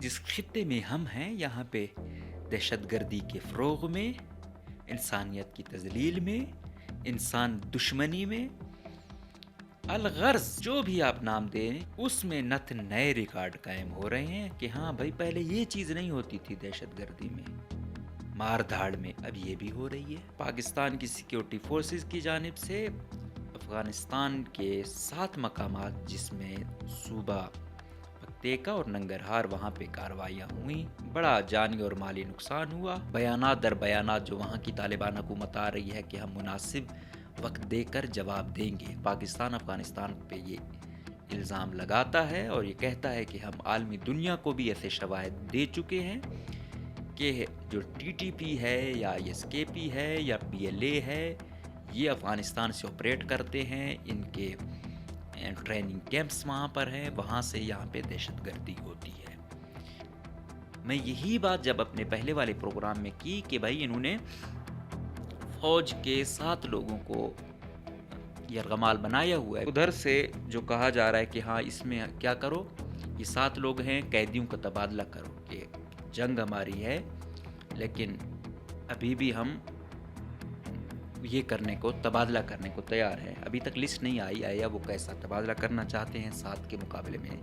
جس خطے میں ہم ہیں یہاں پہ دہشت گردی کے فروغ میں، انسانیت کی تذلیل میں، انسان دشمنی میں، الغرض جو بھی آپ نام دیں، اس میں نت نئے ریکارڈ قائم ہو رہے ہیں کہ ہاں بھائی پہلے یہ چیز نہیں ہوتی تھی دہشت گردی میں، مار دھاڑ میں اب یہ بھی ہو رہی ہے۔ پاکستان کی سیکیورٹی فورسز کی جانب سے افغانستان کے 7 مقامات جس میں صوبہ پکتیکا اور ننگرہار، وہاں پہ کارروائیاں ہوئیں، بڑا جانی اور مالی نقصان ہوا۔ بیانات در بیانات جو وہاں کی طالبان حکومت آ رہی ہے کہ ہم مناسب وقت دے کر جواب دیں گے، پاکستان افغانستان پہ یہ الزام لگاتا ہے اور یہ کہتا ہے کہ ہم عالمی دنیا کو بھی ایسے شواہد دے چکے ہیں کہ جو ٹی ٹی پی ہے یا ایس کے پی ہے یا پی ایل اے ہے، یہ افغانستان سے آپریٹ کرتے ہیں، ان کے ٹریننگ کیمپس وہاں پر ہیں، وہاں سے یہاں پہ دہشت گردی ہوتی ہے۔ میں یہی بات جب اپنے پہلے والے پروگرام میں کی کہ بھائی انہوں نے فوج کے 7 لوگوں کو یرغمال بنایا ہوا ہے، ادھر سے جو کہا جا رہا ہے کہ ہاں اس میں کیا کرو، یہ 7 لوگ ہیں، قیدیوں کا تبادلہ کرو، کہ جنگ ہماری ہے لیکن ابھی بھی ہم یہ کرنے کو، تبادلہ کرنے کو تیار ہے۔ ابھی تک لسٹ نہیں آئی ہے وہ کیسا تبادلہ کرنا چاہتے ہیں، 7 کے مقابلے میں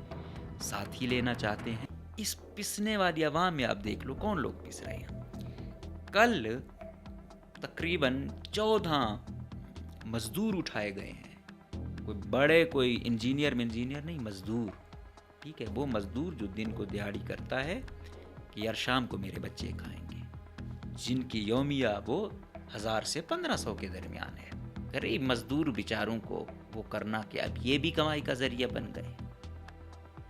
7 ہی لینا چاہتے ہیں۔ اس پسنے والی عوام میں آپ دیکھ لو کون لوگ پس رہے ہیں۔ کل تقریباً 14 مزدور اٹھائے گئے ہیں، کوئی بڑے کوئی انجینئر نہیں، مزدور، ٹھیک ہے، وہ مزدور جو دن کو دہاڑی کرتا ہے کہ یار شام کو میرے بچے کھائیں گے، جن کی یومیہ وہ 1000 سے 1500 کے درمیان ہے۔ غریب مزدور بیچاروں کو وہ کرنا کہ اب یہ بھی کمائی کا ذریعہ بن گئے،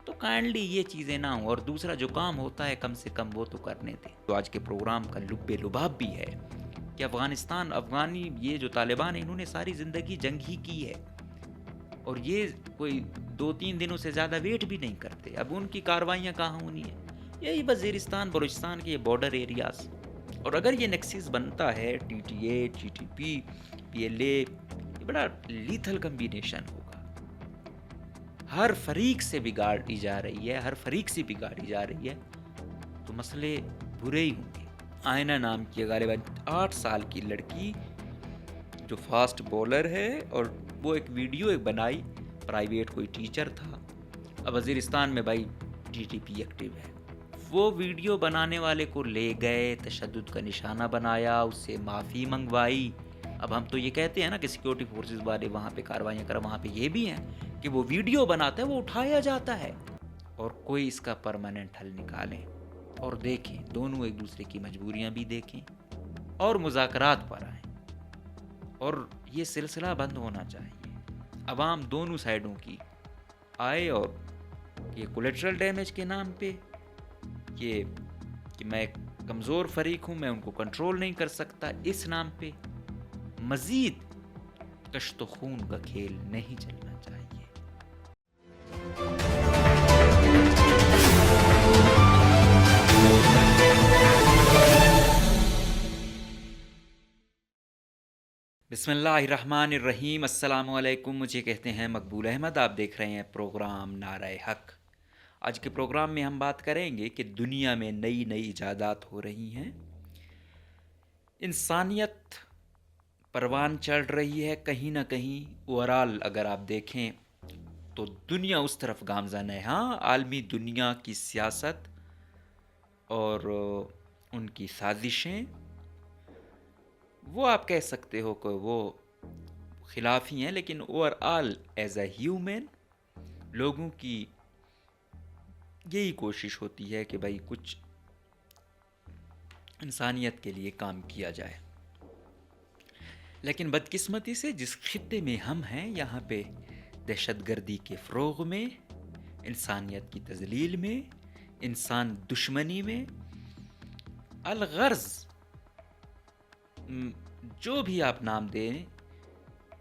تو کائنڈلی یہ چیزیں نہ ہوں، اور دوسرا جو کام ہوتا ہے کم سے کم وہ تو کرنے دیں۔ تو آج کے پروگرام کا لب لباب بھی ہے کہ افغانی یہ جو طالبان ہیں، انہوں نے ساری زندگی جنگ ہی کی ہے، اور یہ کوئی 2-3 دنوں سے زیادہ ویٹ بھی نہیں کرتے۔ اب ان کی کارروائیاں کہاں ہونی ہیں؟ یہی وزیرستان بلوچستان کے بارڈر ایریاز، اور اگر یہ نیکسس بنتا ہے T T A, T T P, P L A, یہ بڑا لیتھل کمبینیشن ہوگا۔ ہر فریق سے بگاڑی جا رہی ہے، تو مسئلے برے ہی ہوں گے۔ آئینہ نام کی غالباً 8 سال کی لڑکی جو فاسٹ بولر ہے، اور وہ ایک ویڈیو بنائی، پرائیویٹ کوئی ٹیچر تھا، اب وزیرستان میں بھائی ٹی ٹی پی ایکٹیو ہے، وہ ویڈیو بنانے والے کو لے گئے، تشدد کا نشانہ بنایا، اس سے معافی منگوائی۔ اب ہم تو یہ کہتے ہیں نا کہ سیکیورٹی فورسز والے وہاں پہ کارروائیاں کر، وہاں پہ یہ بھی ہیں کہ وہ ویڈیو بناتا ہے، وہ اٹھایا جاتا ہے، اور کوئی اس کا پرماننٹ حل نکالیں اور دیکھیں، دونوں ایک دوسرے کی مجبوریاں بھی دیکھیں اور مذاکرات پر آئیں، اور یہ سلسلہ بند ہونا چاہیے۔ عوام دونوں سائیڈوں کی آئے، اور یہ کولیٹرل ڈیمیج کے نام پہ کہ میں ایک کمزور فریق ہوں، میں ان کو کنٹرول نہیں کر سکتا، اس نام پہ مزید کشت و خون کا کھیل نہیں چلنا چاہیے۔ بسم اللہ الرحمن الرحیم، السلام علیکم، مجھے کہتے ہیں مقبول احمد، آپ دیکھ رہے ہیں پروگرام نعرہ حق۔ آج کے پروگرام میں ہم بات کریں گے کہ دنیا میں نئی ایجادات ہو رہی ہیں، انسانیت پروان چڑھ رہی ہے کہیں نہ کہیں، اوورال اگر آپ دیکھیں تو دنیا اس طرف گامزن ہے۔ ہاں، عالمی دنیا کی سیاست اور ان کی سازشیں، وہ آپ کہہ سکتے ہو کہ وہ خلافی ہیں، لیکن اوورال ایز اے ہیومن لوگوں کی یہی کوشش ہوتی ہے کہ بھائی کچھ انسانیت کے لیے کام کیا جائے۔ لیکن بدقسمتی سے جس خطے میں ہم ہیں یہاں پہ دہشت گردی کے فروغ میں، انسانیت کی تذلیل میں، انسان دشمنی میں، الغرض جو بھی آپ نام دیں،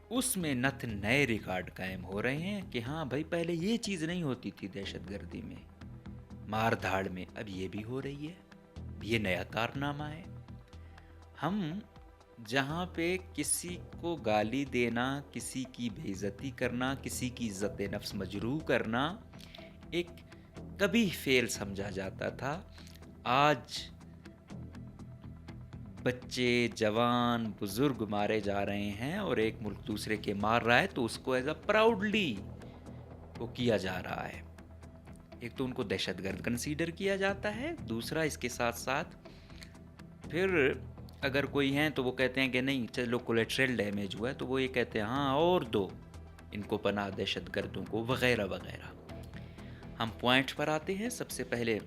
اس میں نت نئے ریکارڈ قائم ہو رہے ہیں کہ ہاں بھائی پہلے یہ چیز نہیں ہوتی تھی دہشت گردی میں، مار دھاڑ میں اب یہ بھی ہو رہی ہے، یہ نیا کارنامہ ہے۔ ہم جہاں پہ کسی کو گالی دینا، کسی کی بے عزتی کرنا، کسی کی عزت نفس مجروح کرنا ایک کبھی فیل سمجھا جاتا تھا، آج بچے، جوان، بزرگ مارے جا رہے ہیں اور ایک ملک دوسرے کے مار رہا ہے تو اس کو ایز اے پراؤڈلی وہ کیا جا رہا ہے. ایک تو ان کو دہشت گرد کنسیڈر کیا جاتا ہے، دوسرا اس کے ساتھ ساتھ پھر اگر کوئی ہیں تو وہ کہتے ہیں کہ نہیں چلو کولیٹرل ڈیمیج ہوا ہے تو وہ یہ کہتے ہیں ہاں اور دو ان کو پناہ دہشت گردوں کو وغیرہ وغیرہ. ہم پوائنٹ پر آتے ہیں. سب سے پہلے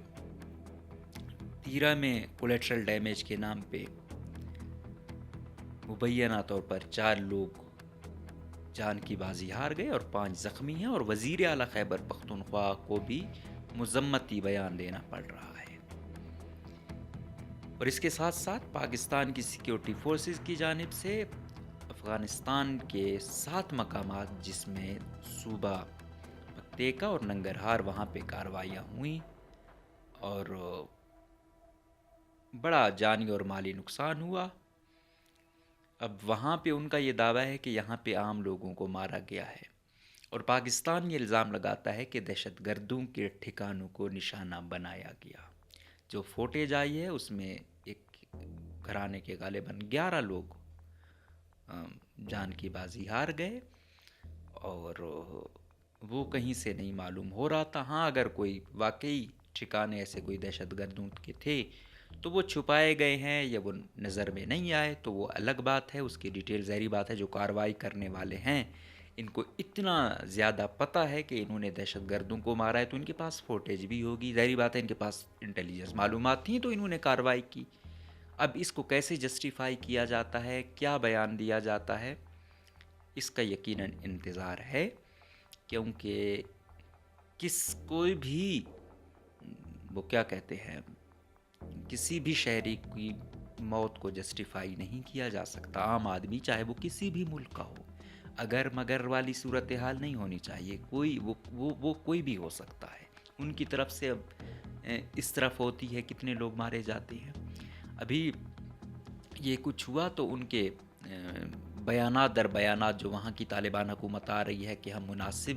تیرا میں کولیٹرل ڈیمیج کے نام پہ مبینہ طور پر 4 لوگ جان کی بازی ہار گئے اور 5 زخمی ہیں، اور وزیر اعلیٰ خیبر پختونخوا کو بھی مذمتی بیان دینا پڑ رہا ہے. اور اس کے ساتھ ساتھ پاکستان کی سیکیورٹی فورسز کی جانب سے افغانستان کے 7 مقامات جس میں صوبہ پکتیکا اور ننگرہار وہاں پہ کارروائیاں ہوئیں اور بڑا جانی اور مالی نقصان ہوا. اب وہاں پہ ان کا یہ دعویٰ ہے کہ یہاں پہ عام لوگوں کو مارا گیا ہے، اور پاکستان یہ الزام لگاتا ہے کہ دہشت گردوں کے ٹھکانوں کو نشانہ بنایا گیا. جو فوٹیج آئی ہے اس میں ایک گھرانے کے غالباً 11 لوگ جان کی بازی ہار گئے اور وہ کہیں سے نہیں معلوم ہو رہا تھا. ہاں اگر کوئی واقعی ٹھکانے ایسے کوئی دہشت گردوں کے تھے تو وہ چھپائے گئے ہیں یا وہ نظر میں نہیں آئے تو وہ الگ بات ہے، اس کی ڈیٹیل ظاہری بات ہے. جو کارروائی کرنے والے ہیں ان کو اتنا زیادہ پتہ ہے کہ انہوں نے دہشت گردوں کو مارا ہے تو ان کے پاس فوٹیج بھی ہوگی، ظاہری بات ہے ان کے پاس انٹیلیجنس معلومات تھیں تو انہوں نے کارروائی کی. اب اس کو کیسے جسٹیفائی کیا جاتا ہے، کیا بیان دیا جاتا ہے، اس کا یقیناً انتظار ہے، کیونکہ کوئی بھی وہ کیا کہتے ہیں کسی بھی شہری کی موت کو جسٹیفائی نہیں کیا جا سکتا. عام آدمی چاہے وہ کسی بھی ملک کا ہو، اگر مگر والی صورتحال نہیں ہونی چاہیے. وہ کوئی بھی ہو سکتا ہے. ان کی طرف سے اب اس طرف ہوتی ہے کتنے لوگ مارے جاتے ہیں. ابھی یہ کچھ ہوا تو ان کے بیانات در بیانات جو وہاں کی طالبان حکومت آ رہی ہے کہ ہم مناسب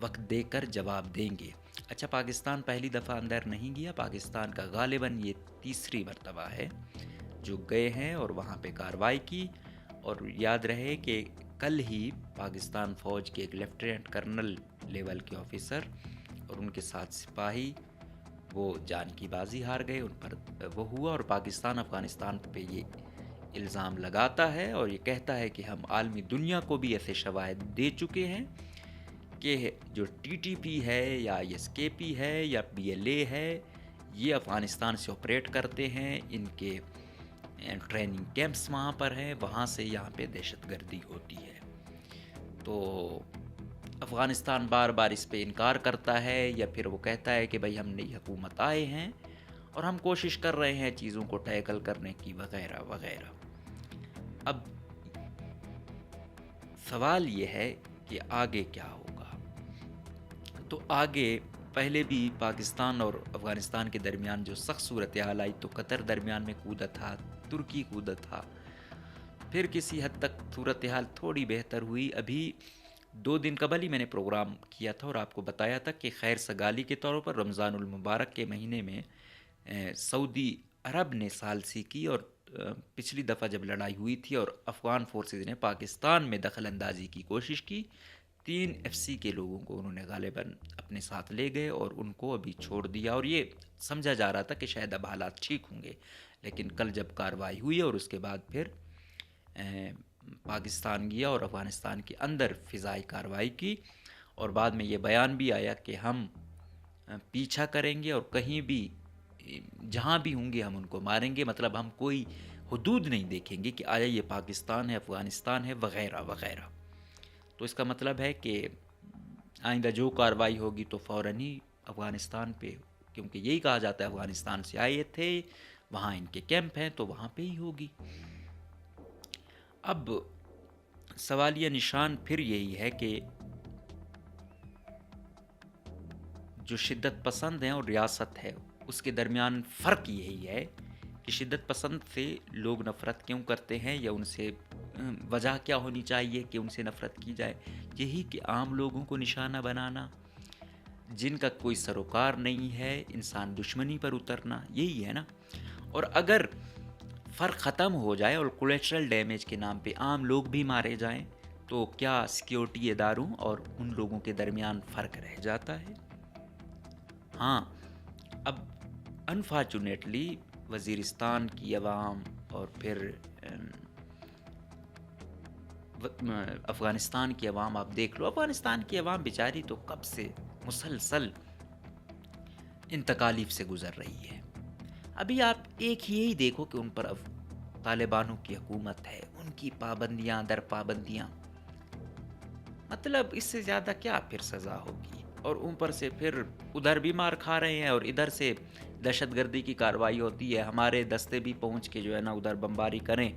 وقت دے کر جواب دیں گے. اچھا پاکستان پہلی دفعہ اندر نہیں گیا، پاکستان کا غالباً یہ تیسری مرتبہ ہے جو گئے ہیں اور وہاں پہ کارروائی کی. اور یاد رہے کہ کل ہی پاکستان فوج کے ایک لیفٹیننٹ کرنل لیول کے آفیسر اور ان کے ساتھ سپاہی وہ جان کی بازی ہار گئے، ان پر وہ ہوا. اور پاکستان افغانستان پہ یہ الزام لگاتا ہے اور یہ کہتا ہے کہ ہم عالمی دنیا کو بھی ایسے شواہد دے چکے ہیں کہ جو ٹی ٹی پی ہے یا ایس کے پی ہے یا پی ایل اے ہے یہ افغانستان سے آپریٹ کرتے ہیں، ان کے ٹریننگ کیمپس وہاں پر ہیں، وہاں سے یہاں پہ دہشت گردی ہوتی ہے. تو افغانستان بار بار اس پہ انکار کرتا ہے یا پھر وہ کہتا ہے کہ بھائی ہم نئی حکومت آئے ہیں اور ہم کوشش کر رہے ہیں چیزوں کو ٹیکل کرنے کی وغیرہ وغیرہ. اب سوال یہ ہے کہ آگے کیا ہوگا. تو آگے پہلے بھی پاکستان اور افغانستان کے درمیان جو سخت صورتحال آئی تو قطر درمیان میں کودا تھا، ترکی کودا تھا، پھر کسی حد تک صورتحال تھوڑی بہتر ہوئی. ابھی 2 دن قبل ہی میں نے پروگرام کیا تھا اور آپ کو بتایا تھا کہ خیر سگالی کے طور پر رمضان المبارک کے مہینے میں سعودی عرب نے ثالثی کی اور پچھلی دفعہ جب لڑائی ہوئی تھی اور افغان فورسز نے پاکستان میں دخل اندازی کی کوشش کی، 3 ایف سی کے لوگوں کو انہوں نے غالباً اپنے ساتھ لے گئے اور ان کو ابھی چھوڑ دیا. اور یہ سمجھا جا رہا تھا کہ شاید اب حالات ٹھیک ہوں گے، لیکن کل جب کارروائی ہوئی اور اس کے بعد پھر پاکستان گیا اور افغانستان کے اندر فضائی کارروائی کی اور بعد میں یہ بیان بھی آیا کہ ہم پیچھا کریں گے اور کہیں بھی جہاں بھی ہوں گے ہم ان کو ماریں گے. مطلب ہم کوئی حدود نہیں دیکھیں گے کہ آیا یہ پاکستان ہے افغانستان ہے وغیرہ وغیرہ. تو اس کا مطلب ہے کہ آئندہ جو کارروائی ہوگی تو فوراً ہی افغانستان پہ، کیونکہ یہی کہا جاتا ہے افغانستان سے آئے تھے، وہاں ان کے کیمپ ہیں تو وہاں پہ ہی ہوگی. اب سوالیہ نشان پھر یہی ہے کہ جو شدت پسند ہیں اور ریاست ہے اس کے درمیان فرق یہی ہے کہ شدت پسند سے لوگ نفرت کیوں کرتے ہیں یا ان سے وجہ کیا ہونی چاہیے کہ ان سے نفرت کی جائے. یہی کہ عام لوگوں کو نشانہ بنانا، جن کا کوئی سروکار نہیں ہے، انسان دشمنی پر اترنا، یہی ہے نا۔ اور اگر فرق ختم ہو جائے اور کولیٹرل ڈیمیج کے نام پہ عام لوگ بھی مارے جائیں تو کیا سیکیورٹی اداروں اور ان لوگوں کے درمیان فرق رہ جاتا ہے؟ ہاں، اب انفارچونیٹلی وزیرستان کی عوام اور پھر افغانستان کی عوام، آپ دیکھ لو افغانستان کی عوام بیچاری تو کب سے مسلسل ان تکالیف سے گزر رہی ہے۔ ابھی آپ ایک یہی دیکھو کہ ان پر اب طالبانوں کی حکومت ہے، ان کی پابندیاں در پابندیاں، مطلب اس سے زیادہ کیا پھر سزا ہوگی؟ اور اوپر سے پھر ادھر بھی مار کھا رہے ہیں اور ادھر سے دہشت گردی کی کارروائی ہوتی ہے، ہمارے دستے بھی پہنچ کے جو ہے نا ادھر بمباری کریں۔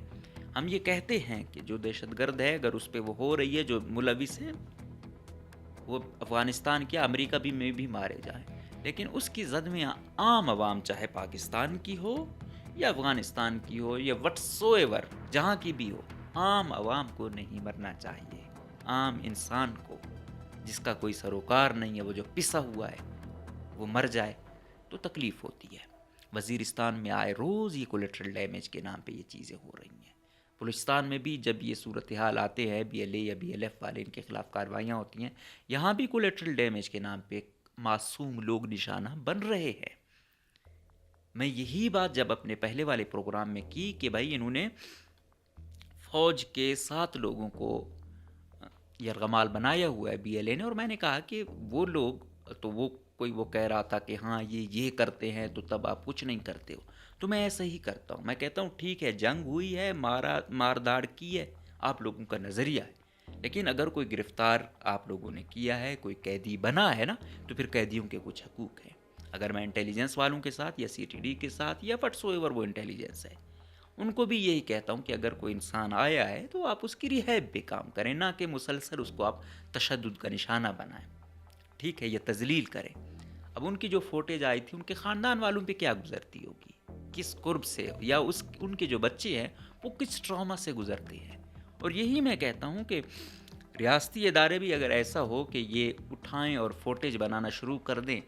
ہم یہ کہتے ہیں کہ جو دہشت گرد ہے اگر اس پہ وہ ہو رہی ہے، جو ملوث ہیں، وہ افغانستان کیا امریکہ میں بھی مارے جائیں، لیکن اس کی زد میں عام عوام چاہے پاکستان کی ہو یا افغانستان کی ہو یا وٹسو ایور جہاں کی بھی ہو، عام عوام کو نہیں مرنا چاہیے۔ عام انسان کو جس کا کوئی سروکار نہیں ہے، وہ جو پسا ہوا ہے، وہ مر جائے تو تکلیف ہوتی ہے۔ وزیرستان میں آئے روز یہ کولیٹرل ڈیمیج کے نام پہ یہ چیزیں ہو رہی ہیں۔ بلوچستان میں بھی جب یہ صورتحال آتے ہیں، بی ایل اے یا بی ایل ایف والے ان کے خلاف کارروائیاں ہوتی ہیں، یہاں بھی کولیٹرل ڈیمیج کے نام پہ معصوم لوگ نشانہ بن رہے ہیں۔ میں یہی بات جب اپنے پہلے والے پروگرام میں کی کہ بھائی انہوں نے فوج کے 7 لوگوں کو یرغمال بنایا ہوا ہے بی ایل اے نے، اور میں نے کہا کہ وہ لوگ تو وہ کہہ رہا تھا کہ ہاں یہ کرتے ہیں تو تب آپ کچھ نہیں کرتے ہو، تو میں ایسا ہی کرتا ہوں۔ میں کہتا ہوں ٹھیک ہے، جنگ ہوئی ہے، مار داڑ کی ہے، آپ لوگوں کا نظریہ ہے، لیکن اگر کوئی گرفتار آپ لوگوں نے کیا ہے، کوئی قیدی بنا ہے نا، تو پھر قیدیوں کے کچھ حقوق ہیں۔ اگر میں انٹیلیجنس والوں کے ساتھ یا سی ٹی ڈی کے ساتھ یا وٹس ایور وہ انٹیلیجنس ہے، ان کو بھی یہی کہتا ہوں کہ اگر کوئی انسان آیا ہے تو آپ اس کی رہائب پہ کام کریں، نہ کہ مسلسل اس کو آپ تشدد کا نشانہ بنائیں، ٹھیک ہے، یا تذلیل کریں۔ اب ان کی جو فوٹیج آئی تھی، ان کے خاندان والوں پہ کیا گزرتی ہوگی، کس قرب سے، یا ان کے جو بچے ہیں وہ کس ٹراما سے گزرتے ہیں۔ اور یہی میں کہتا ہوں کہ ریاستی ادارے بھی اگر ایسا ہو کہ یہ اٹھائیں اور فوٹیج بنانا شروع کر دیں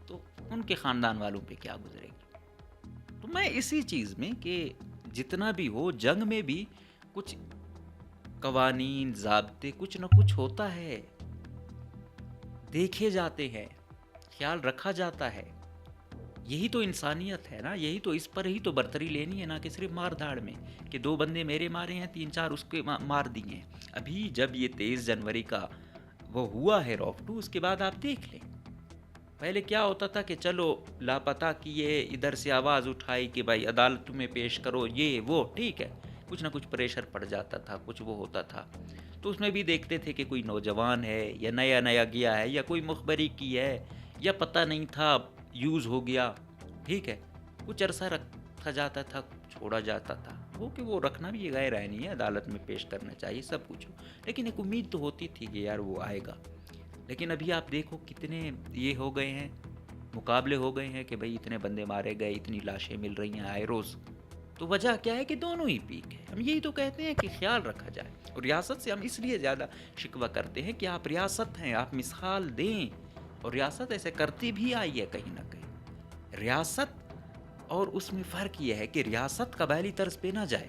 تو ان کے خاندان والوں پہ کیا گزرے گی۔ تو میں اسی چیز میں کہ جتنا بھی ہو، جنگ میں بھی کچھ قوانین، ضابطے، کچھ نہ کچھ ہوتا ہے، دیکھے جاتے ہیں، خیال رکھا جاتا ہے۔ یہی تو انسانیت ہے نا، یہی تو، اس پر ہی تو برتری لینی ہے، نہ کہ صرف مار دھاڑ میں کہ 2 بندے میرے مارے ہیں، 3-4 اس کے مار دیے ہیں۔ ابھی جب یہ 23 جنوری کا وہ ہوا ہے روف 2، اس کے بعد آپ دیکھ لیں، پہلے کیا ہوتا تھا کہ چلو لاپتہ کیے، ادھر سے آواز اٹھائی کہ بھائی عدالت میں پیش کرو، یہ وہ، ٹھیک ہے، کچھ نہ کچھ پریشر پڑ جاتا تھا، کچھ وہ ہوتا تھا، تو اس میں بھی دیکھتے تھے کہ کوئی نوجوان ہے یا نیا گیا ہے یا کوئی مخبری کی ہے یا پتہ نہیں تھا، یوز ہو گیا، ٹھیک ہے، کچھ عرصہ رکھا جاتا تھا، چھوڑا جاتا تھا، وہ رکھنا بھی یہ غیر عینی ہے، عدالت میں پیش کرنا چاہیے، سب کچھ ہو، لیکن ایک امید تو ہوتی تھی کہ یار وہ آئے گا۔ لیکن ابھی آپ دیکھو کتنے یہ ہو گئے ہیں، مقابلے ہو گئے ہیں کہ بھئی اتنے بندے مارے گئے، اتنی لاشیں مل رہی ہیں آئے روز، تو وجہ کیا ہے کہ دونوں ہی پیک ہے۔ ہم یہی تو کہتے ہیں کہ خیال رکھا جائے، اور ریاست سے ہم اس لیے زیادہ شکوہ کرتے ہیں کہ آپ ریاست ہیں، آپ مثال دیں، اور ریاست ایسے کرتی بھی آئی ہے کہیں نہ کہیں۔ ریاست اور اس میں فرق یہ ہے کہ ریاست قبائلی طرز پہ نہ جائے۔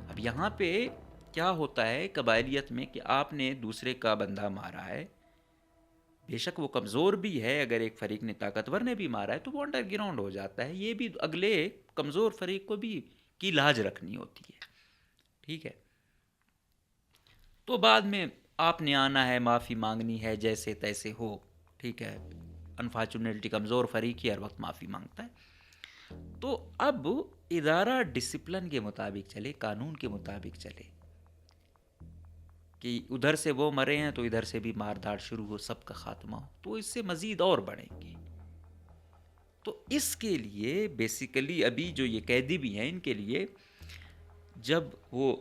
اب یہاں پہ کیا ہوتا ہے قبائلیت میں کہ آپ نے دوسرے کا بندہ مارا ہے، بے شک وہ کمزور بھی ہے، اگر ایک فریق نے طاقتور نے بھی مارا ہے تو وہ انڈر گراؤنڈ ہو جاتا ہے، یہ بھی اگلے کمزور فریق کو بھی کی لاج رکھنی ہوتی ہے، ٹھیک ہے۔ تو بعد میں آپ نے آنا ہے، معافی مانگنی ہے، جیسے تیسے ہو، ٹھیک ہے، انفارچونیٹلی کمزور فریق ہی ہر وقت معافی مانگتا ہے۔ تو اب ادارہ ڈسپلن کے مطابق چلے، قانون کے مطابق چلے، کہ ادھر سے وہ مرے ہیں تو ادھر سے بھی مار داڑ شروع ہو، سب کا خاتمہ ہو، تو اس سے مزید اور بڑھیں گے۔ تو اس کے لیے بیسیکلی ابھی جو یہ قیدی بھی ہیں، ان کے لیے جب وہ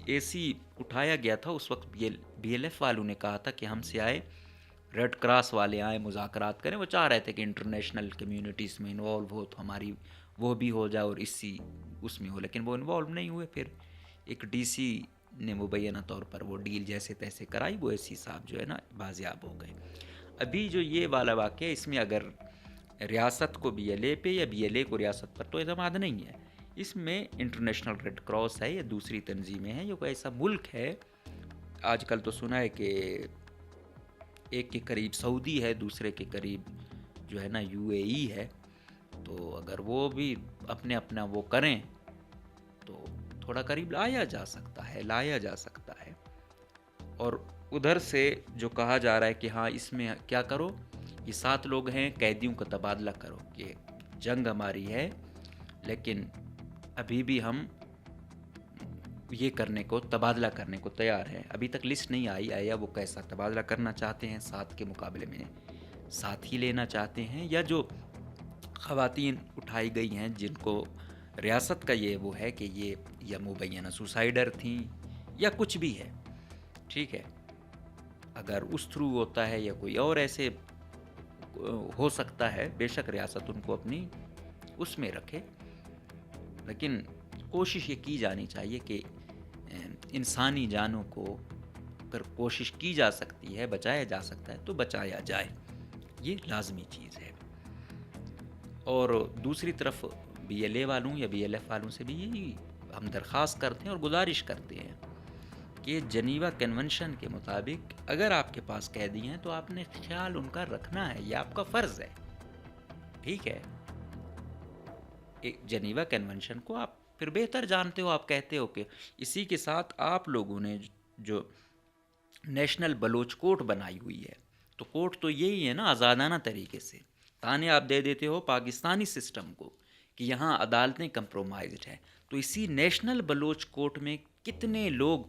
اے سی اٹھایا گیا تھا، اس وقت بی ایل ایف والوں نے کہا تھا کہ ہم سے آئے، ریڈ کراس والے آئے، مذاکرات کریں، وہ چاہ رہے تھے کہ انٹرنیشنل کمیونٹیز میں انوالو ہو تو ہماری وہ بھی ہو جائے اور اس میں ہو، لیکن وہ انوالو نہیں ہوئے۔ پھر ایک ڈی سی نے مبینہ طور پر وہ ڈیل جیسے تیسے کرائی، وہ اے سی صاحب جو ہے نا بازیاب ہو گئے۔ ابھی جو یہ والا واقعہ ہے، اس میں اگر ریاست کو BLA پہ یا BLA کو ریاست پر تو اعتماد نہیں ہے. اس میں انٹرنیشنل ریڈ کراس ہے یا دوسری تنظیمیں ہیں. یہ کوئی ایسا ملک ہے، آج کل تو سنا ہے کہ ایک کے قریب سعودی ہے، دوسرے کے قریب جو ہے نا UAE ہے. تو اگر وہ بھی اپنا وہ کریں تو تھوڑا قریب لایا جا سکتا ہے. اور ادھر سے جو کہا جا رہا ہے کہ ہاں اس میں کیا کرو، یہ 7 لوگ ہیں، قیدیوں کا تبادلہ کرو. کہ جنگ ہماری ہے لیکن ابھی بھی ہم یہ کرنے کو، تبادلہ کرنے کو تیار ہیں. ابھی تک لسٹ نہیں آئی وہ کیسا تبادلہ کرنا چاہتے ہیں. 7 کے مقابلے میں 7 ہی لینا چاہتے ہیں، یا جو خواتین اٹھائی گئی ہیں جن کو ریاست کا یہ وہ ہے کہ یہ یا مبینہ سوسائڈر تھیں یا کچھ بھی ہے. ٹھیک ہے، اگر اس تھرو ہوتا ہے یا کوئی اور ایسے ہو سکتا ہے، بے شک ریاست ان کو اپنی اس میں رکھے. لیکن کوشش یہ کی جانی چاہیے کہ انسانی جانوں کو اگر کوشش کی جا سکتی ہے، بچایا جا سکتا ہے تو بچایا جائے. یہ لازمی چیز ہے. اور دوسری طرف BLA والوں یا BLF والوں سے بھی یہی ہم درخواست کرتے ہیں اور گزارش کرتے ہیں کہ جنیوا کنونشن کے مطابق اگر آپ کے پاس قیدی ہیں تو آپ نے خیال ان کا رکھنا ہے، یہ آپ کا فرض ہے. ٹھیک ہے، جنیوا کنونشن کو آپ پھر بہتر جانتے ہو. آپ کہتے ہو کہ اسی کے ساتھ آپ لوگوں نے جو نیشنل بلوچ کورٹ بنائی ہوئی ہے، تو کورٹ تو یہی ہے نا، آزادانہ طریقے سے تانے آپ دے دیتے ہو پاکستانی سسٹم کو کہ یہاں عدالتیں کمپرومائزڈ ہیں. تو اسی نیشنل بلوچ کورٹ میں کتنے لوگ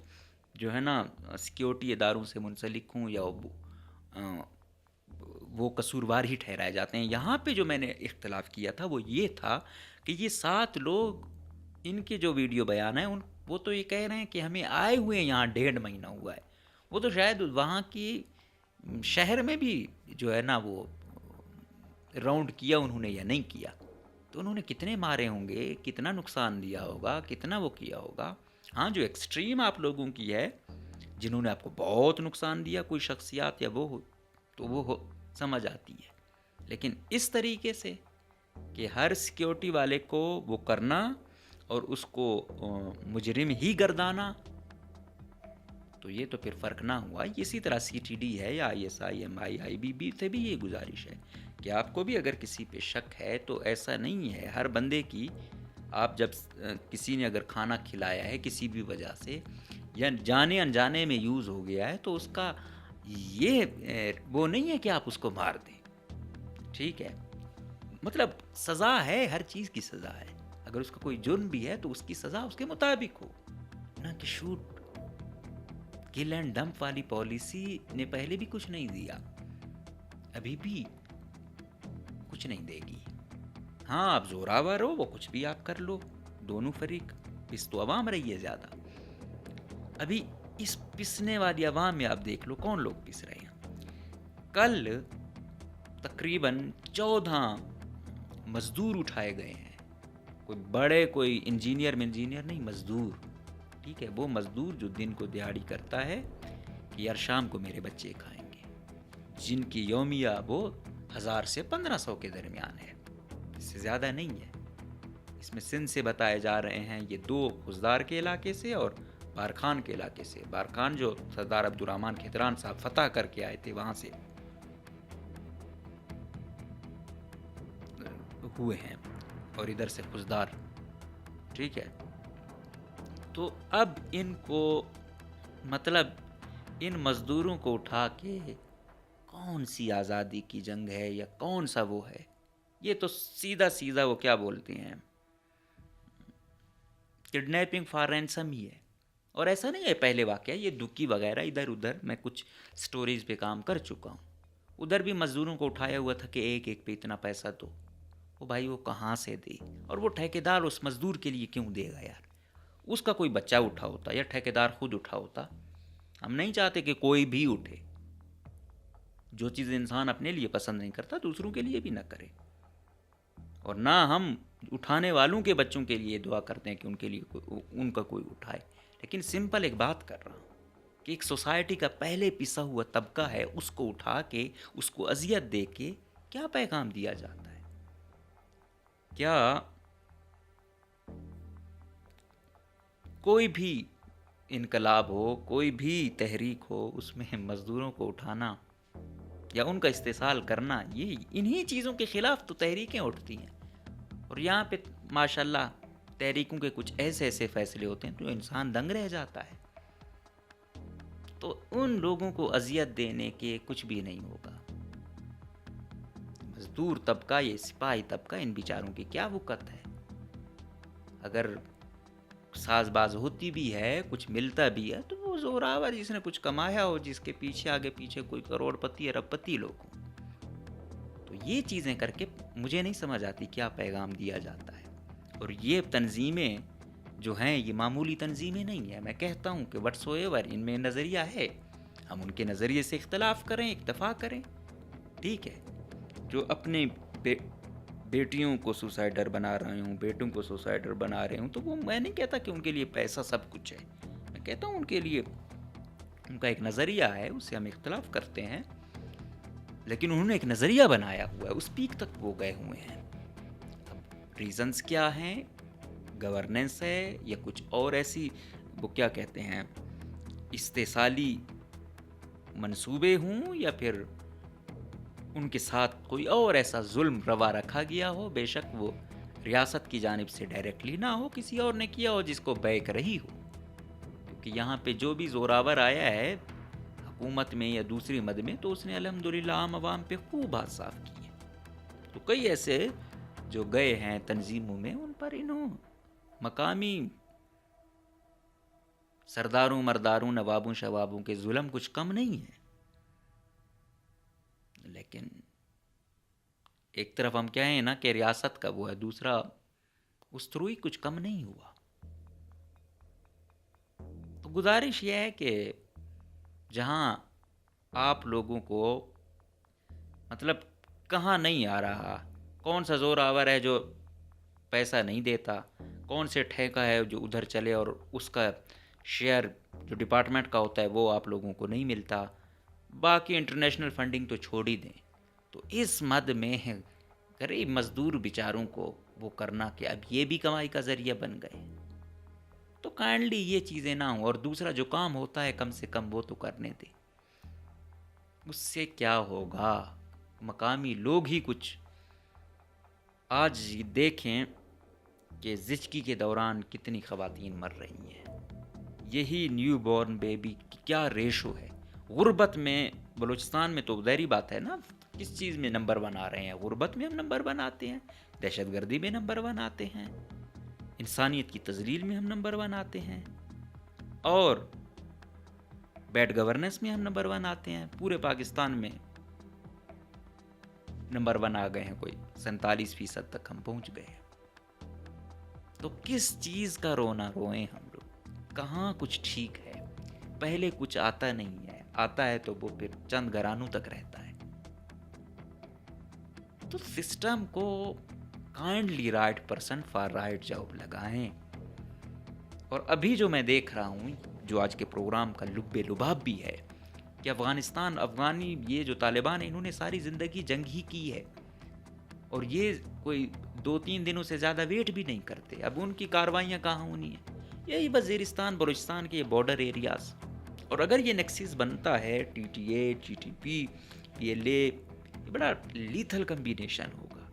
جو ہے نا سیکیورٹی اداروں سے منسلک ہوں یا وہ قصوروار ہی ٹھہرائے جاتے ہیں. یہاں پہ جو میں نے اختلاف کیا تھا وہ یہ تھا کہ یہ 7 لوگ، ان کے جو ویڈیو بیان ہیں وہ تو یہ کہہ رہے ہیں کہ ہمیں آئے ہوئے یہاں 1.5 مہینہ ہوا ہے. وہ تو شاید وہاں کی شہر میں بھی جو ہے نا وہ راؤنڈ کیا انہوں نے یا نہیں کیا. تو انہوں نے کتنے مارے ہوں گے، کتنا نقصان دیا ہوگا، کتنا وہ کیا ہوگا. ہاں جو ایکسٹریم آپ لوگوں کی ہے، جنہوں نے آپ کو بہت نقصان دیا، کوئی شخصیات یا وہ ہو تو وہ سمجھ آتی ہے. لیکن اس طریقے سے کہ ہر سیکیورٹی والے کو وہ کرنا اور اس کو مجرم ہی گردانا، تو یہ تو پھر فرق نہ ہوا. اسی طرح CTD ہے یا ISI MI IBB سے بھی یہ گزارش ہے کہ آپ کو بھی اگر کسی پہ شک ہے تو ایسا نہیں ہے ہر بندے کی. آپ جب کسی نے اگر کھانا کھلایا ہے کسی بھی وجہ سے یا جانے انجانے میں یوز ہو گیا ہے تو اس کا یہ وہ نہیں ہے کہ آپ اس کو مار دیں. ٹھیک ہے، مطلب سزا ہے، ہر چیز کی سزا ہے. اگر اس کا کوئی جرم بھی ہے تو اس کی سزا اس کے مطابق ہو، نہ کہ شوٹ کل اینڈ ڈمپ والی پالیسی نے پہلے بھی کچھ نہیں دیا، ابھی بھی کچھ نہیں دے گی. ہاں آپ زوراور ہو، وہ کچھ بھی آپ کر لو، دونوں فریق. پس تو عوام رہی ہے زیادہ. ابھی اس پسنے والی عوام میں آپ دیکھ لو کون لوگ پس رہے ہیں. کل تقریباً 14 مزدور اٹھائے گئے ہیں. کوئی بڑے کوئی انجینئر نہیں، مزدور. ٹھیک ہے، وہ مزدور جو دن کو دیہاڑی کرتا ہے کہ یار شام کو میرے بچے کھائیں گے، جن کی یومیہ وہ 1000 سے 1500 کے درمیان ہے، اس سے زیادہ نہیں ہے. اس میں سندھ سے بتائے جا رہے ہیں، یہ 2 خزدار کے علاقے سے اور بارکھان کے علاقے سے. بارکھان جو سردار عبدالرحمن کھتران صاحب فتح کر کے آئے تھے وہاں سے ہوئے ہیں، اور ادھر سے خزدار. ٹھیک ہے، تو اب ان کو مطلب ان مزدوروں کو اٹھا کے کون سی آزادی کی جنگ ہے یا کون سا وہ ہے. یہ تو سیدھا وہ کیا بولتے ہیں، کڈنیپنگ فار رینسم ہی ہے. اور ایسا نہیں ہے پہلے واقعہ، یہ دکی وغیرہ ادھر ادھر میں کچھ سٹوریز پہ کام کر چکا ہوں. ادھر بھی مزدوروں کو اٹھایا ہوا تھا کہ ایک پہ اتنا پیسہ دو. وہ بھائی وہ کہاں سے دے، اور وہ ٹھیکیدار اس مزدور کے لیے کیوں دے گا یار. اس کا کوئی بچہ اٹھا ہوتا یا ٹھیکیدار خود اٹھا ہوتا. ہم نہیں چاہتے کہ کوئی بھی اٹھے. جو چیز انسان اپنے لیے پسند نہیں کرتا دوسروں کے لیے بھی نہ کرے. اور نہ ہم اٹھانے والوں کے بچوں کے لیے دعا کرتے ہیں کہ ان کے لیے ان کا کوئی اٹھائے. لیکن سمپل ایک بات کر رہا ہوں کہ ایک سوسائٹی کا پہلے پسا ہوا طبقہ ہے، اس کو اٹھا کے اس کو اذیت دے کے کیا پیغام دیا جاتا ہے؟ کیا کوئی بھی انقلاب ہو، کوئی بھی تحریک ہو، اس میں مزدوروں کو اٹھانا یا ان کا استحصال کرنا، یہ انہی چیزوں کے خلاف تو تحریکیں اٹھتی ہیں. اور یہاں پہ ماشاءاللہ تحریکوں کے کچھ ایسے فیصلے ہوتے ہیں تو انسان دنگ رہ جاتا ہے. تو ان لوگوں کو اذیت دینے کے کچھ بھی نہیں ہوگا. مزدور طبقہ، یہ سپاہی طبقہ، ان بیچاروں کی کیا وقت ہے؟ اگر ساز باز ہوتی بھی ہے، کچھ ملتا بھی ہے، تو وہ زوراور جس نے کچھ کمایا ہو، جس کے پیچھے آگے پیچھے کوئی کروڑ پتی ارب پتی لوگ ہوں. تو یہ چیزیں کر کے مجھے نہیں سمجھ آتی کیا پیغام دیا جاتا ہے. اور یہ تنظیمیں جو ہیں یہ معمولی تنظیمیں نہیں ہیں. میں کہتا ہوں کہ وٹس ایور ان میں نظریہ ہے، ہم ان کے نظریے سے اختلاف کریں، اکتفا کریں، ٹھیک ہے. جو اپنے بیٹیوں کو سوسائڈر بنا رہے ہوں، بیٹوں کو سوسائڈر بنا رہے ہوں، تو وہ میں نہیں کہتا کہ ان کے لیے پیسہ سب کچھ ہے. میں کہتا ہوں ان کے لیے ان کا ایک نظریہ ہے، اس سے ہم اختلاف کرتے ہیں، لیکن انہوں نے ایک نظریہ بنایا ہوا ہے، اس پیک تک وہ گئے ہوئے ہیں. اب ریزنز کیا ہیں؟ گورننس ہے یا کچھ اور ایسی وہ کیا کہتے ہیں استحصالی منصوبے ہوں، یا پھر ان کے ساتھ کوئی اور ایسا ظلم روا رکھا گیا ہو. بے شک وہ ریاست کی جانب سے ڈائریکٹلی نہ ہو، کسی اور نے کیا ہو جس کو بیک رہی ہو. کیونکہ یہاں پہ جو بھی زوراور آیا ہے حکومت میں یا دوسری مد میں، تو اس نے الحمدللہ عام عوام پہ خوب ہاتھ صاف کیے. تو کئی ایسے جو گئے ہیں تنظیموں میں، ان پر انہوں مقامی سرداروں مرداروں نوابوں شوابوں کے ظلم کچھ کم نہیں ہے. لیکن ایک طرف ہم کہیں نا کہ ریاست کا وہ ہے، دوسرا اس تھرو ہی کچھ کم نہیں ہوا. تو گزارش یہ ہے کہ جہاں آپ لوگوں کو مطلب کہاں نہیں آ رہا، کون سا زور آور ہے جو پیسہ نہیں دیتا، کون سے ٹھیکہ ہے جو ادھر چلے اور اس کا شیئر جو ڈپارٹمنٹ کا ہوتا ہے وہ آپ لوگوں کو نہیں ملتا، باقی انٹرنیشنل فنڈنگ تو چھوڑ ہی دیں. تو اس مد میں غریب مزدور بیچاروں کو وہ کرنا کہ اب یہ بھی کمائی کا ذریعہ بن گئے. تو کائنڈلی یہ چیزیں نہ ہوں. اور دوسرا جو کام ہوتا ہے کم سے کم وہ تو کرنے دیں. اس سے کیا ہوگا؟ مقامی لوگ ہی کچھ آج دیکھیں کہ زچگی کے دوران کتنی خواتین مر رہی ہیں. یہی نیو بورن بیبی کی کیا ریشو ہے. غربت میں بلوچستان میں تو ظاہری بات ہے نا، کس چیز میں نمبر 1 آ رہے ہیں؟ غربت میں ہم نمبر 1 آتے ہیں، دہشت گردی میں نمبر 1 آتے ہیں، انسانیت کی تذلیل میں ہم نمبر 1 آتے ہیں، اور بیڈ گورننس میں ہم نمبر 1 آتے ہیں. پورے پاکستان میں نمبر 1 آ گئے ہیں، کوئی 47% تک ہم پہنچ گئے ہیں. تو کس چیز کا رونا روئیں ہم لوگ؟ کہاں کچھ ٹھیک ہے؟ پہلے کچھ آتا نہیں ہے، آتا ہے تو وہ پھر چند گھرانوں تک رہتا ہے. تو سسٹم کو kindly right person for right job لگائیں. اور ابھی جو میں دیکھ رہا ہوں، جو آج کے پروگرام کا لب لباب بھی ہے، کہ افغانی یہ جو طالبان ہیں، انہوں نے ساری زندگی جنگ ہی کی ہے، اور یہ کوئی 2-3 دنوں سے زیادہ ویٹ بھی نہیں کرتے. اب ان کی کاروائیاں کہاں ہونی ہیں؟ یہی وزیرستان بلوچستان کے بارڈر ایریاز. اور اگر یہ نیکسس بنتا ہے T T A T T P P L A, یہ بڑا لیتھل کمبینیشن ہوگا.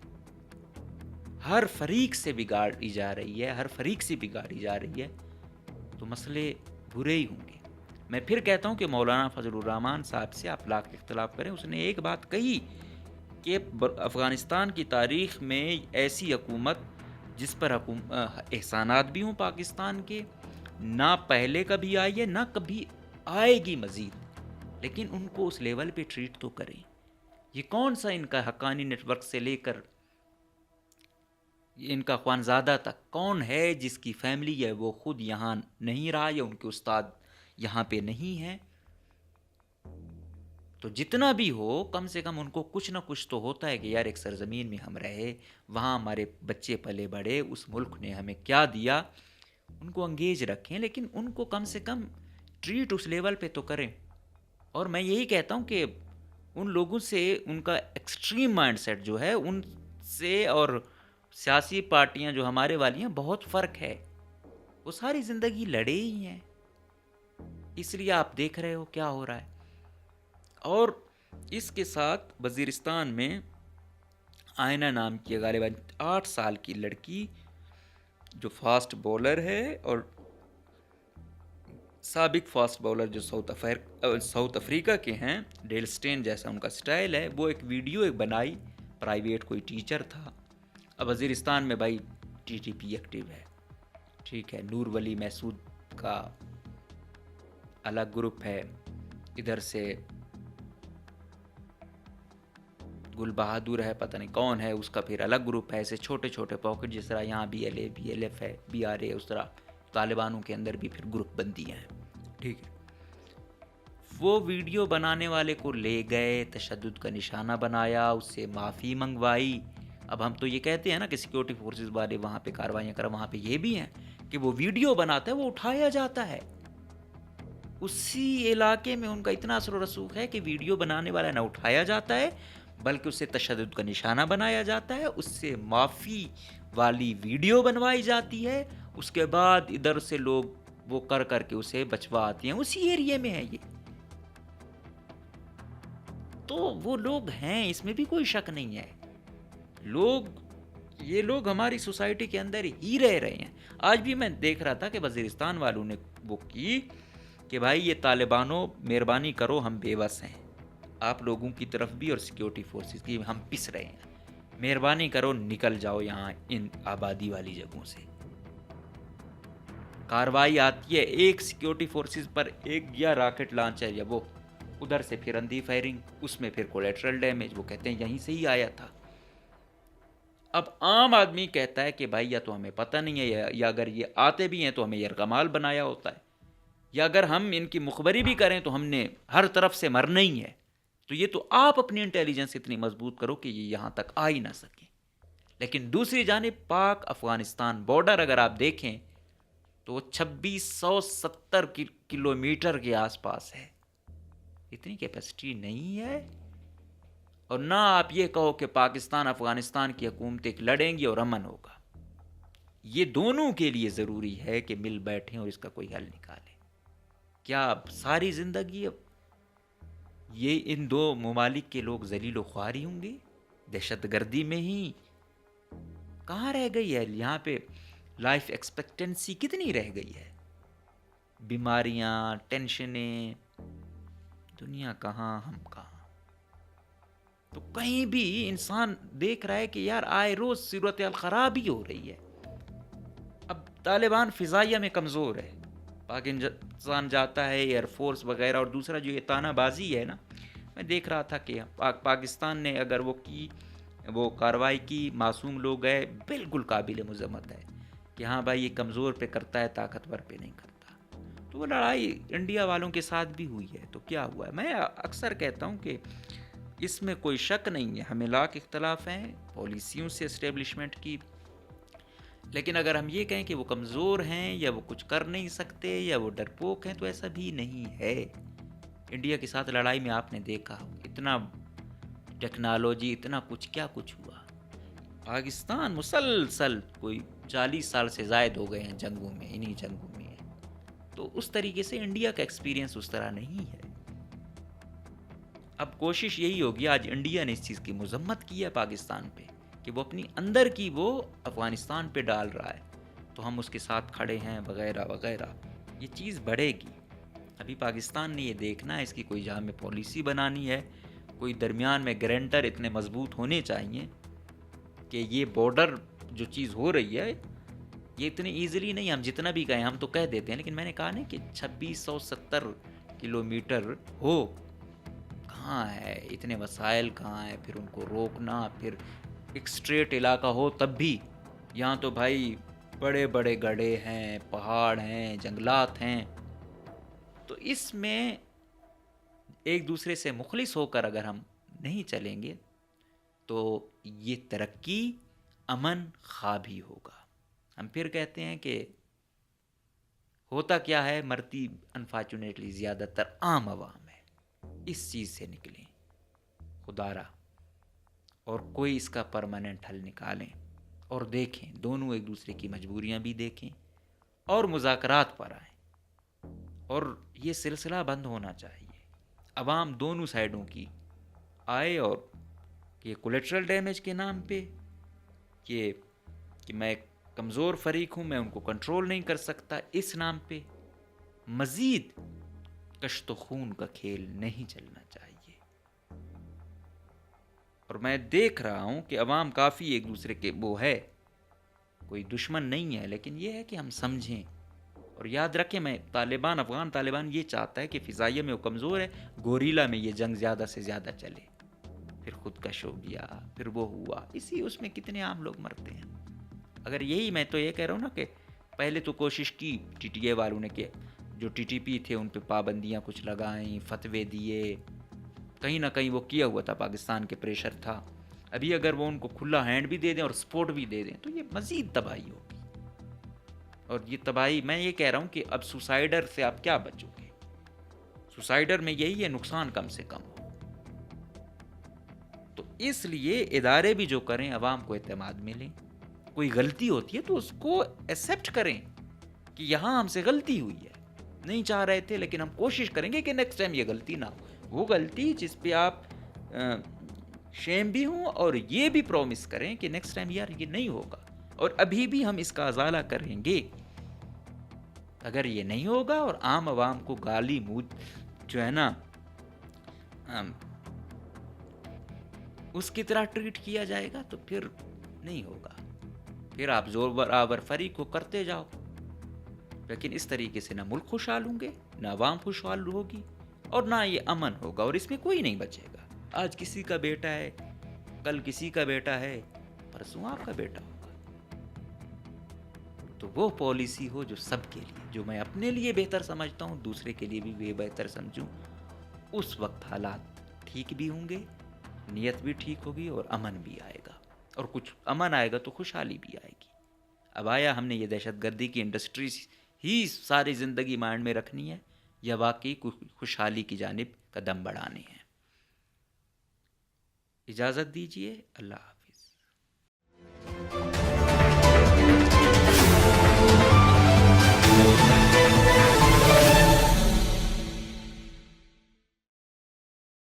ہر فریق سے بگاڑی جا رہی ہے، ہر فریق سے بگاڑی جا رہی ہے، تو مسئلے برے ہی ہوں گے. میں پھر کہتا ہوں کہ مولانا فضل الرحمان صاحب سے آپ لاکھ اختلاف کریں، اس نے ایک بات کہی کہ افغانستان کی تاریخ میں ایسی حکومت جس پر احسانات بھی ہوں پاکستان کے، نہ پہلے کبھی آئی ہے نہ کبھی آئے گی مزید، لیکن ان کو اس لیول پہ ٹریٹ تو کریں. یہ کون سا ان کا حقانی نیٹ ورک سے لے کر ان کا خوانزادہ تک کون ہے جس کی فیملی ہے وہ خود یہاں نہیں رہا یا ان کے استاد یہاں پہ نہیں ہیں؟ تو جتنا بھی ہو کم سے کم ان کو کچھ نہ کچھ تو ہوتا ہے کہ یار ایک سرزمین میں ہم رہے، وہاں ہمارے بچے پلے بڑھے، اس ملک نے ہمیں کیا دیا. ان کو انگیج رکھیں، لیکن ان کو کم سے کم ٹریٹ اس لیول پہ تو کریں. اور میں یہی کہتا ہوں کہ ان لوگوں سے ان کا ایکسٹریم مائنڈ سیٹ جو ہے ان سے اور سیاسی پارٹیاں جو ہمارے والی ہیں بہت فرق ہے. وہ ساری زندگی لڑے ہی ہیں، اس لیے آپ دیکھ رہے ہو کیا ہو رہا ہے. اور اس کے ساتھ وزیرستان میں آئینہ نام کی غالباً 8 سال کی لڑکی جو فاسٹ بولر ہے اور سابق فاسٹ بولر جو ساؤتھ افریقہ کے ہیں، ڈیل سٹین جیسا ان کا سٹائل ہے، وہ ایک ویڈیو بنائی، پرائیویٹ کوئی ٹیچر تھا. اب وزیرستان میں بھائی ٹی ٹی پی ایکٹیو ہے، ٹھیک ہے، نور ولی محسود کا الگ گروپ ہے، ادھر سے گل بہادر ہے، پتہ نہیں کون ہے اس کا پھر الگ گروپ ہے. ایسے چھوٹے چھوٹے پاکٹ، جس طرح یہاں B L A B L F ہے، بی آر اے، اس طرح طالبانوں کے اندر بھی پھر گروپ بندیاں ہیں. ٹھیک ہے، وہ ویڈیو بنانے والے کو لے گئے، تشدد کا نشانہ بنایا، اس سے معافی منگوائی. اب ہم تو یہ کہتے ہیں نا کہ سیکیورٹی فورسز والے وہاں پہ کارروائیاں کریں، وہاں پہ یہ بھی ہیں کہ وہ ویڈیو بناتا ہے وہ اٹھایا جاتا ہے. اسی علاقے میں ان کا اتنا اثر و رسوخ ہے کہ ویڈیو بنانے والا نہ اٹھایا جاتا ہے بلکہ اسے تشدد کا نشانہ بنایا جاتا ہے، اس سے معافی والی ویڈیو بنوائی جاتی ہے، اس کے بعد ادھر سے لوگ وہ کر کر کے اسے بچوا آتی ہیں. اسی ایریے میں ہے یہ. تو وہ لوگ ہیں، اس میں بھی کوئی شک نہیں ہے. یہ لوگ ہماری سوسائٹی کے اندر ہی رہ رہے ہیں. آج بھی میں دیکھ رہا تھا کہ وزیرستان والوں نے وہ کی کہ بھائی یہ طالبانوں مہربانی کرو، ہم بے بس ہیں، آپ لوگوں کی طرف بھی اور سیکیورٹی فورسز کی، ہم پس رہے ہیں، مہربانی کرو نکل جاؤ یہاں ان آبادی والی جگہوں سے. کاروائی آتی ہے ایک سیکیورٹی فورسز پر، ایک یا راکٹ لانچر یا وہ ادھر سے پھر اندھی فائرنگ، اس میں پھر کولیٹرل ڈیمیج، وہ کہتے ہیں یہیں سے ہی آیا تھا. اب عام آدمی کہتا ہے کہ بھائی یا تو ہمیں پتہ نہیں ہے یا اگر یہ آتے بھی ہیں تو ہمیں یرغمال بنایا ہوتا ہے، یا اگر ہم ان کی مخبری بھی کریں تو ہم نے ہر طرف سے مرنا ہی ہے. تو یہ تو آپ اپنی انٹیلیجنس اتنی مضبوط کرو کہ یہ یہاں تک آ ہی نہ سکیں. لیکن دوسری جانب پاک افغانستان بارڈر اگر آپ دیکھیں تو 2670 کلومیٹر کے آس پاس ہے. اتنی کیپیسٹی نہیں ہے. اور نہ آپ یہ کہو کہ پاکستان افغانستان کی حکومتیں لڑیں گی اور امن ہوگا. یہ دونوں کے لیے ضروری ہے کہ مل بیٹھیں اور اس کا کوئی حل نکالیں. کیا اب ساری زندگی اب یہ ان دو ممالک کے لوگ ذلیل و خواری ہوں گے؟ دہشت گردی میں ہی کہاں رہ گئی ہے یہاں پہ لائف ایکسپیکٹنسی کتنی رہ گئی ہے؟ بیماریاں، ٹینشنیں، دنیا کہاں ہم کہاں. تو کہیں بھی انسان دیکھ رہا ہے کہ یار آئے روز صورتحال خراب ہی ہو رہی ہے. اب طالبان فضائیہ میں کمزور ہے، پاکستان جاتا ہے ایئر فورس وغیرہ، اور دوسرا جو یہ تانا بازی ہے نا، میں دیکھ رہا تھا کہ پاکستان نے اگر وہ کارروائی کی، معصوم لوگ گئے، بالکل قابل مذمت ہے کہ ہاں بھائی یہ کمزور پہ کرتا ہے، طاقتور پہ نہیں کرتا. تو وہ لڑائی انڈیا والوں کے ساتھ بھی ہوئی ہے. تو کیا ہوا ہے؟ میں اکثر کہتا ہوں کہ اس میں کوئی شک نہیں ہے، ہمیں لاکھ اختلاف ہیں پالیسیوں سے اسٹیبلشمنٹ کی، لیکن اگر ہم یہ کہیں کہ وہ کمزور ہیں یا وہ کچھ کر نہیں سکتے یا وہ ڈرپوک ہیں تو ایسا بھی نہیں ہے. انڈیا کے ساتھ لڑائی میں آپ نے دیکھا اتنا ٹیکنالوجی، اتنا کچھ، کیا کچھ ہوا. پاکستان مسلسل کوئی 40 سال سے زائد ہو گئے ہیں جنگوں میں، انہی جنگوں میں. تو اس طریقے سے انڈیا کا ایکسپیرینس اس طرح نہیں ہے. اب کوشش یہی ہوگی، آج انڈیا نے اس چیز کی مذمت کی ہے پاکستان پہ کہ وہ اپنی اندر کی وہ افغانستان پہ ڈال رہا ہے، تو ہم اس کے ساتھ کھڑے ہیں وغیرہ وغیرہ. یہ چیز بڑھے گی. ابھی پاکستان نے یہ دیکھنا ہے، اس کی کوئی جامع پالیسی بنانی ہے، کوئی درمیان میں گارنٹر اتنے مضبوط ہونے چاہیے کہ یہ بارڈر جو چیز ہو رہی ہے یہ اتنی ایزیلی نہیں، ہم جتنا بھی کہیں ہم تو کہہ دیتے ہیں، لیکن میں نے کہا نہیں کہ 2670 کلومیٹر ہو، کہاں ہے اتنے وسائل، کہاں ہے پھر ان کو روکنا. پھر ایک اسٹریٹ علاقہ ہو تب بھی، یہاں تو بھائی بڑے بڑے گڑھے ہیں، پہاڑ ہیں، جنگلات ہیں. تو اس میں ایک دوسرے سے مخلص ہو کر اگر ہم نہیں چلیں گے تو یہ ترقی، امن خواب ہی ہوگا. ہم پھر کہتے ہیں کہ ہوتا کیا ہے، مرتی انفارچونیٹلی زیادہ تر عام عوام ہے. اس چیز سے نکلیں خدارا، اور کوئی اس کا پرماننٹ حل نکالیں اور دیکھیں، دونوں ایک دوسرے کی مجبوریاں بھی دیکھیں اور مذاکرات پر آئیں. اور یہ سلسلہ بند ہونا چاہیے، عوام دونوں سائڈوں کی آئے، اور یہ کولیٹرل ڈیمیج کے نام پہ کہ میں ایک کمزور فریق ہوں، میں ان کو کنٹرول نہیں کر سکتا، اس نام پہ مزید کشت و خون کا کھیل نہیں چلنا چاہیے. اور میں دیکھ رہا ہوں کہ عوام کافی ایک دوسرے کے وہ ہے، کوئی دشمن نہیں ہے، لیکن یہ ہے کہ ہم سمجھیں اور یاد رکھیں. میں افغان طالبان یہ چاہتا ہے کہ فضائیہ میں وہ کمزور ہے، گوریلا میں یہ جنگ زیادہ سے زیادہ چلے، پھر خودکش ہو گیا، پھر وہ ہوا، اس میں کتنے عام لوگ مرتے ہیں. اگر یہی، میں تو یہ کہہ رہا ہوں نا کہ پہلے تو کوشش کی ٹی ٹی اے والوں نے کہ جو ٹی ٹی پی تھے ان پہ پابندیاں کچھ لگائیں، فتوے دیے، کہیں نہ کہیں وہ کیا ہوا تھا، پاکستان کے پریشر تھا. ابھی اگر وہ ان کو کھلا ہینڈ بھی دے دیں اور سپورٹ بھی دے دیں تو یہ مزید تباہی ہوگی. اور یہ تباہی، میں یہ کہہ رہا ہوں کہ اب سوسائڈر سے آپ کیا بچو گے؟ سوسائڈر میں یہی ہے، نقصان کم سے کم ہو. تو اس لیے ادارے بھی جو کریں عوام کو اعتماد میں لیں. کوئی غلطی ہوتی ہے تو اس کو ایکسیپٹ کریں کہ یہاں ہم سے غلطی ہوئی ہے، نہیں چاہ رہے تھے، لیکن ہم کوشش کریں گے کہ نیکسٹ ٹائم یہ غلطی نہ ہو. وہ غلطی جس پہ آپ شیم بھی ہوں اور یہ بھی پرومس کریں کہ نیکسٹ ٹائم یار یہ نہیں ہوگا، اور ابھی بھی ہم اس کا ازالہ کریں گے. اگر یہ نہیں ہوگا اور عام عوام کو گالی جو ہے نا اس کی طرح ٹریٹ کیا جائے گا تو پھر نہیں ہوگا. پھر آپ زور برابر فریق کو کرتے جاؤ، لیکن اس طریقے سے نہ ملک خوشحال ہوں گے، نہ عوام خوشحال ہوگی، اور نہ یہ امن ہوگا، اور اس میں کوئی نہیں بچے گا. آج کسی کا بیٹا ہے، کل کسی کا بیٹا ہے، پرسوں آپ کا بیٹا ہوگا. تو وہ پالیسی ہو جو سب کے لیے، جو میں اپنے لیے بہتر سمجھتا ہوں دوسرے کے لیے بھی بہتر سمجھوں. اس وقت حالات ٹھیک بھی ہوں گے، نیت بھی ٹھیک ہوگی، اور امن بھی آئے گا. اور کچھ امن آئے گا تو خوشحالی بھی آئے گی. اب آیا ہم نے یہ دہشت گردی کی انڈسٹریز ہی ساری زندگی مائنڈ میں رکھنی ہے، یا واقعی خوشحالی کی جانب قدم بڑھانے ہیں؟ اجازت دیجیے، اللہ حافظ.